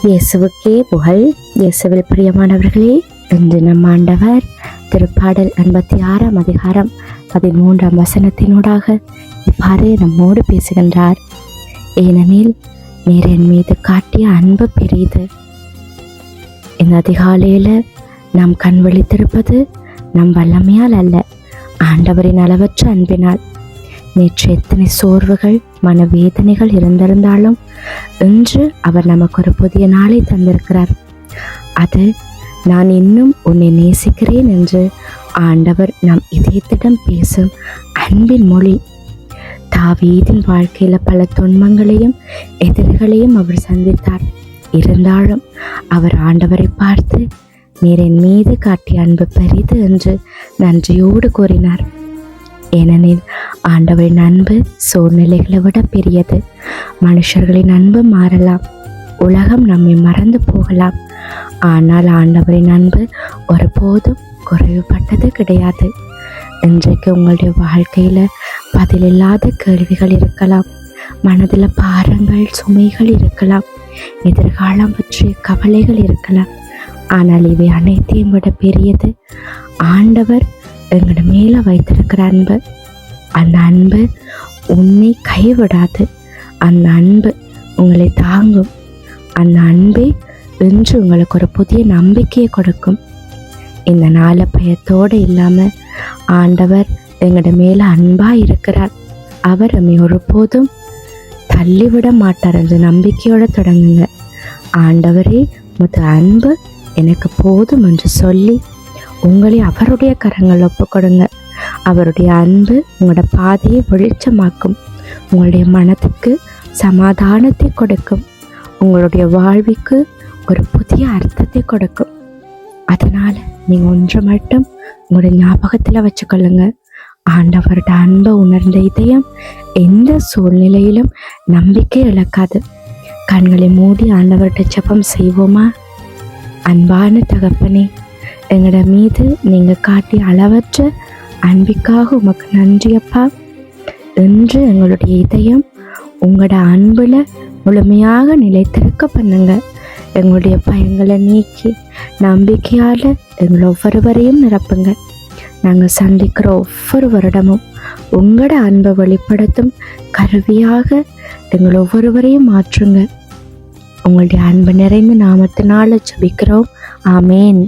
இயேசுவுக்கே புகழ். இயேசுவில் பிரியமானவர்களே, இன்று நம் ஆண்டவர் திருப்பாடல் 86 அதிகாரம் 13 வசனத்தினூடாக இவ்வாறு நம்மோடு பேசுகின்றார். ஏனெனில் நீர் என் மீது காட்டிய அன்பு பெரியது. இந்த அதிகாலையில நாம் கண் விழித்திருப்பது நம் வல்லமையால் அல்ல, ஆண்டவரின் அளவற்ற அன்பினால். நேற்று எத்தனை சோர்வுகள் மனவேதனைகள் இருந்திருந்தாலும் இன்று அவர் நமக்கு ஒரு புதிய நாளை தந்திருக்கிறார். அது நான் இன்னும் உன்னை நேசிக்கிறேன் என்று ஆண்டவர் நம் இதயத்திடம் பேசும் அன்பின் மொழி. தாவீதின் வாழ்க்கையில பல துன்பங்களையும் எதிரிகளையும் அவர் சந்தித்தார். இருந்தாலும் அவர் ஆண்டவரை பார்த்து நீர் என் மீது காட்டிய அன்பு பெரிது என்று நன்றியோடு கூறினார். ஏனெனில் ஆண்டவரின் அன்பு சூழ்நிலைகளை விட பெரியது. மனுஷர்களின் அன்பு மாறலாம், உலகம் நம்மை மறந்து போகலாம், ஆனால் ஆண்டவரின் அன்பு ஒருபோதும் குறைவுபட்டது கிடையாது. இன்றைக்கு உங்களுடைய வாழ்க்கையில பதிலில்லாத கேள்விகள் இருக்கலாம், மனதில் பாரங்கள் சுமைகள் இருக்கலாம், எதிர்காலம் பற்றிய கவலைகள் இருக்கலாம். ஆனால் இவை அனைத்தையும் விட பெரியது ஆண்டவர் எங்களோட மேலே வைத்திருக்கிற அன்பு. அந்த அன்பு உன்னை கைவிடாது. அந்த அன்பு உங்களை தாங்கும். அந்த அன்பே இன்று உங்களுக்கு ஒரு புதிய நம்பிக்கையை கொடுக்கும். இந்த நாளை பயத்தோடு இல்லாமல் ஆண்டவர் எங்களோட மேலே அன்பாக இருக்கிறார். அவர் நம்மை ஒருபோதும் தள்ளிவிட மாட்டார் என்ற நம்பிக்கையோடு தொடங்குங்க. ஆண்டவரே முத அன்பு எனக்கு போதும் என்று சொல்லி உங்களை அவருடைய கரங்கள் ஒப்புக்கொடுங்க. அவருடைய அன்பு உங்களோட பாதையை வெளிச்சமாக்கும், உங்களுடைய மனத்துக்கு சமாதானத்தை கொடுக்கும், உங்களுடைய வாழ்விற்கு ஒரு புதிய அர்த்தத்தை கொடுக்கும். அதனால் நீங்கள் ஒன்று மட்டும் உங்களுடைய ஞாபகத்தில் வச்சுக்கொள்ளுங்க, ஆண்டவரோட அன்பை உணர்ந்த இதயம் எந்த சூழ்நிலையிலும் நம்பிக்கை இழக்காது. கண்களை மூடி ஆண்டவர்கிட்ட ஜெபம் செய்வோமா? அன்பான தகப்பனே, எங்களோட மீது நீங்கள் காட்டிய அளவற்ற அன்பிற்காக உமக்கு நன்றியப்பா. இன்று எங்களுடைய இதயம் உங்களோட அன்பில் முழுமையாக நிலைத்திருக்க பண்ணுங்க. எங்களுடைய பயங்களை நீக்கி நம்பிக்கையால் எங்களை ஒவ்வொருவரையும் நிரப்புங்க. நாங்கள் சந்திக்கிற ஒவ்வொரு வருடமும் உங்களோட அன்பை வெளிப்படுத்தும் கருவியாக எங்களை ஒவ்வொருவரையும் மாற்றுங்க. உங்களுடைய அன்பு நிறைந்த நாமத்தினால ஜெபிக்கிறோம். ஆமேன்.